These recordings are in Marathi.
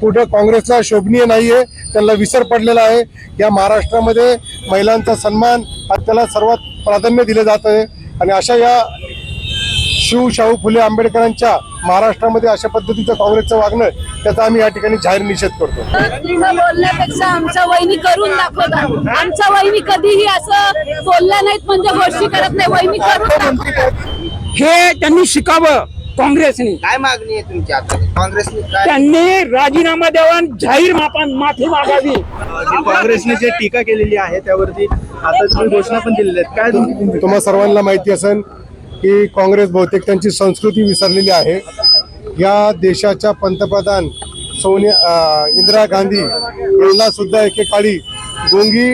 कुठं काँग्रेसला शोभनीय नाहीये, त्यांना विसर पडलेला आहे। या महाराष्ट्रामध्ये महिलांचा सन्मान त्याला सर्वात प्राधान्य दिले जात आहे आणि अशा या शाहू फुले आंबेडकरांच्या महाराष्ट्रामध्ये अशा पद्धतीचं काँग्रेसचं वागणं त्याचा आम्ही या ठिकाणी जाहीर निषेध करतो। बोलण्यापेक्षा आमच्या वहिनी करून दाखवतात। आमच्या वहिनी कधीही असं बोलल्या नाहीत म्हणजे गोष्टी करत नाही, वहिनी करून दाखवतात। हे त्यांनी शिकावं। काँग्रेसने काय मागणी आहे तुमची आता? काँग्रेसने काय त्यांनी राजीनामा द्यावा, जाहीर माफी मागावी। काँग्रेसने जे टीका केलेली आहे त्यावरती आता तुम्ही घोषणा पण दिलेल्या आहेत, काय तुम्हा सर्वांना माहिती असेल की काँग्रेस बहुतेक त्यांची संस्कृती विसरलेली आहे। या देशाच्या पंतप्रधान इंदिरा गांधी यांना सुद्धा एकेकाळी गोंगी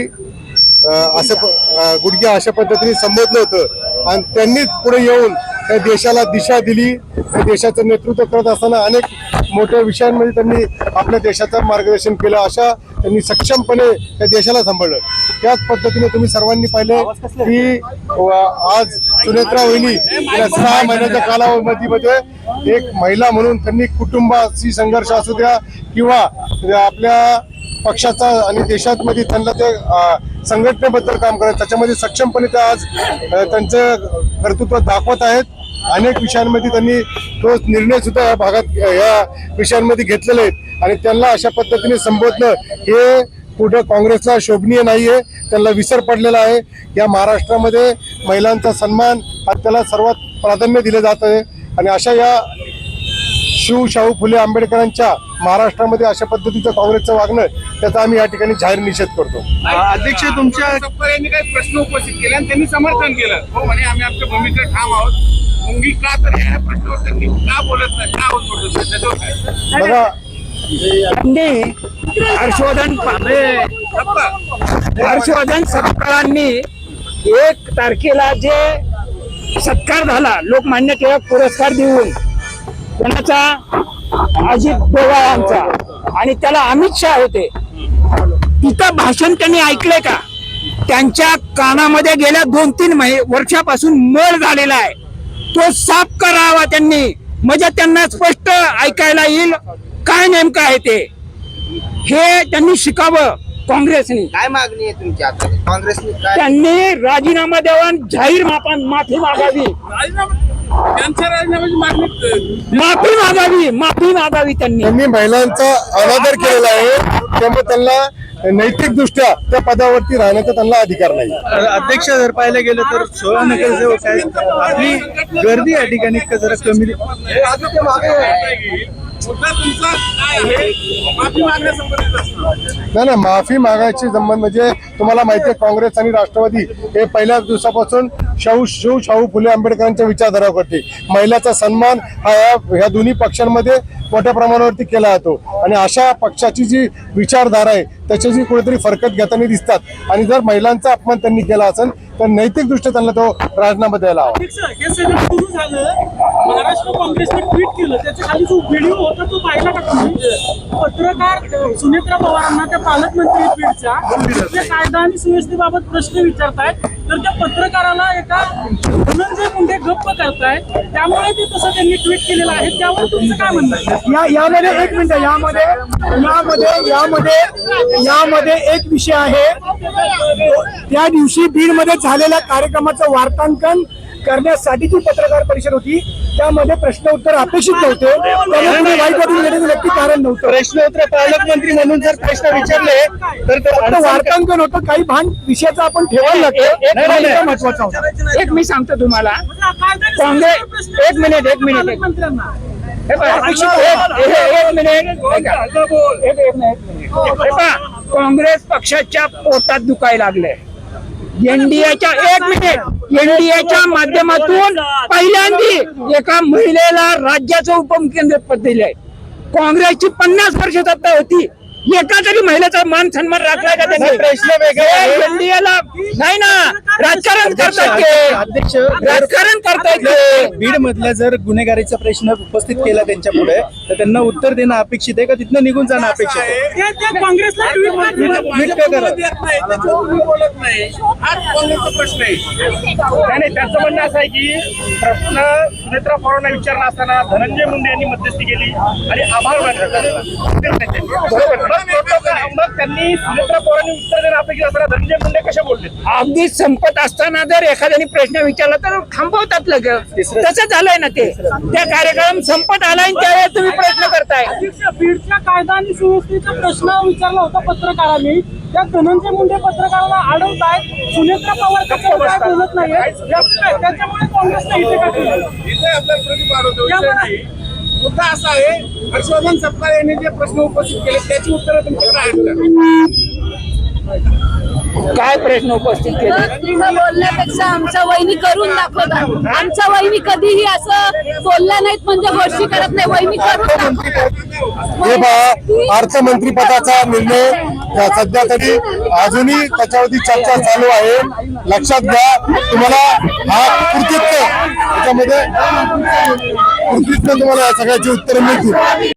गुडघ्या अशा पद्धतीने संबोधलं होतं आणि त्यांनीच पुढे येऊन त्या देशाला दिशा दिली। त्या देशाचं नेतृत्व करत असताना अनेक मोठ्या विषयांमध्ये त्यांनी आपल्या देशाचं मार्गदर्शन केलं। अशा त्यांनी सक्षमपणे त्या देशाला सांभाळलं। त्याच पद्धतीने तुम्ही सर्वांनी पाहिलं की आज सुनेत्रा वहिनी या 6 महिन्याच्या कालावधीमध्ये एक महिला म्हणून त्यांनी कुटुंबाशी संघर्ष असू द्या किंवा आपल्या पक्षाचा आणि देशामध्ये त्यांना ते संघटनेबद्दल काम करायचं त्याच्यामध्ये सक्षमपणे ते आज त्यांचं कर्तृत्व दाखवत आहेत। अनेक विषयांमध्ये त्यांनी ठोस निर्णय सुद्धा या भागात या विषयांमध्ये घेतलेले आहेत आणि त्यांना अशा पद्धतीने संबोधणं हे कुठं काँग्रेसला शोभनीय नाहीये, त्यांना विसर पडलेला आहे। या महाराष्ट्रामध्ये महिलांचा सन्मान त्याला सर्वात प्राधान्य दिले जात आहे आणि अशा या शाहू फुले आंबेडकरांच्या महाराष्ट्रामध्ये अशा पद्धतीचं काँग्रेसचं वागणं त्याचा आम्ही या ठिकाणी जाहीर निषेध करतो। अध्यक्ष तुमच्या यांनी काही प्रश्न उपस्थित केले आणि त्यांनी समर्थन केलं, हो म्हणे आम्ही आमच्या भूमिकेवर ठाम आहोत। मुंगी का तर या प्रश्नावर त्यांनी का बोलत नाही, का बोलत नाही त्याच्यावर काय? बघा हर्षवर्धन सपकाळांनी 1 तारखेला जे सत्कार झाला लोकमान्य टिळक पुरस्कार देऊन कोणाचा, अजित पवारांचा, आणि त्याला अमित शहा होते, तिथं भाषण त्यांनी ऐकले का? त्यांच्या कानामध्ये गेल्या 2-3 वर्षापासून मळ झालेला आहे, तो साफ करावा त्यांनी, म्हणजे त्यांना स्पष्ट ऐकायला येईल काय नेमकं आहे ते। हे त्यांनी शिकावं। काँग्रेसने काय मागणी आहे तुमची आता? काँग्रेसने काय त्यांनी राजीनामा द्यावा, जाहीर माफी मागावी। त्यांच्या राजीनाम्याची माफी मागावी त्यांनी महिलांचा अनादर केलेला आहे, त्यामुळे त्यांना नैतिकदृष्ट्या त्या पदावरती राहण्याचा त्यांना अधिकार नाही। अध्यक्ष जर पाहायला गेलं तर 16 नगरसेवक आहेत, आपली गर्दी या ठिकाणी जरा कमी नाही, माफी मागायची संबंध म्हणजे तुम्हाला माहिती आहे काँग्रेस आणि राष्ट्रवादी हे पहिल्याच दिवसापासून शाहू फुले आंबेडकरांच्या विचारधारावर करते। महिलाचा सन्मान हा या दोन्ही पक्षांमध्ये मोठ्या प्रमाणावरती केला जातो आणि अशा पक्षाची जी विचारधारा आहे त्याच्याशी कुठेतरी फरकत घेताना दिसतात आणि जर महिलांचा अपमान त्यांनी केला असेल तर नैतिकदृष्ट्या त्यांना तो राजीनामा द्यायला हवा। हे सगळं सुरू झालं, महाराष्ट्र काँग्रेसने ट्विट केलं, त्याच्या खाली जो व्हिडिओ होता तो पाहिला का तुम्ही? पत्रकार सुनेत्रा पवारांना त्या पालकमंत्री ट्विटचा ते कायदा आणि सुव्यवस्थेबाबत प्रश्न विचारतायत, तर त्या पत्रकाराला एका धनंजय मुंडे गप्प करतायत, त्यामुळे ते तसं त्यांनी ट्विट केलेलं आहे। त्यावर तुमचं काय म्हणणं आहे? यामध्ये 1 मिनिट, यामध्ये एक विषय आहे। त्या दिवशी बीडमध्ये झालेल्या कार्यक्रमाचं वार्तांकन करण्यासाठी जी पत्रकार परिषद होती त्यामध्ये प्रश्न उत्तर अपेक्षित नव्हते, त्यामुळे वाईट वाटून घेण्याचं व्यक्ती कारण नव्हतं। प्रश्नोत्तर पालकमंत्री म्हणून जर प्रश्न विचारले तर फक्त वार्तांकन होतं, काही भान विषयाचा आपण ठेवायला लागतो, महत्वाचा होता। एक मी सांगतो तुम्हाला, काँग्रेस 1 मिनिट काँग्रेस पक्षाच्या पोटात दुखायला लागले। एनडीएच्या माध्यमातून पहिल्यांदा एका महिलेला राज्याचं उपमुख्यमंत्री पद दिलंय। काँग्रेसची 50 वर्ष सत्ता होती, एका तरी महिलेचा मान सन्मान राखलाय का त्यांनी? नाही, प्रश्न वेगळे आहे. इंडियाला नाही ना, राजकारण करतात ते, अध्यक्ष राजकारण करतायत ते. बीड मधला जर गुन्हेगारीचा प्रश्न उपस्थित केला त्यांच्या पुढे तर त्यांना उत्तर देणं अपेक्षित आहे का तिथनं निघून जाणं अपेक्षित आहे? ते काँग्रेसला ट्विट ट्विट काय करा? तुम्ही बोलत नाही हाच काँग्रेसचा प्रश्न आहे. नाही, त्यांचं म्हणणं असं आहे की प्रश्न सुनेत्रा पवारांना विचारला असताना धनंजय मुंडे यांनी मध्यस्थी केली आणि आभार मानले. मग त्यांनी सुनेत्रा पवारांनी उत्तर देणं अपेक्षित असताना धनंजय मुंडे कशा बोलले? अगदी संपत असताना जर एखाद्याने प्रश्न विचारला तर थांबवतात लगेच. तसं झालंय ना ते. त्या कार्यक्रम संपत आलाय आणि त्यावेळेस तुम्ही प्रश्न करताय. बीडच्या कायदा आणि सुव्यवस्थेचा प्रश्न विचारला होता पत्रकारांनी. त्या धनंजय मुंडे पत्रकाराला अडवतायत. सुनेत्रा पवार काय बोलत नाहीये. त्याच्यामुळे काँग्रेसने इथे का केलं? इथे आपल्याला प्रतिभाग होतो विषय नाही. मुद्दा असा आहे हर्षवर्धन सपकाळ यांनी जे प्रश्न उपस्थित केले त्याची उत्तरं तुमच्याकडे आहेत काय प्रश्न उपस्थित केले? तिथं बोलण्यापेक्षा आमच्या वहिनी करून दाखवतात. आमच्या वहिनी कधीही असं बोलल्या नाहीत म्हणजे गोष्टी करत नाही. वहिनी करून दाखवतात. हे पहा, अर्थमंत्रीपदाचा निर्णय सध्या तरी अजूनही त्याच्यावरती चर्चा चालू आहे. लक्षात घ्या, तुम्हाला हा कृतीत्व त्याच्यामध्ये कृतीत्व तुम्हाला या सगळ्याची उत्तरं मिळतील.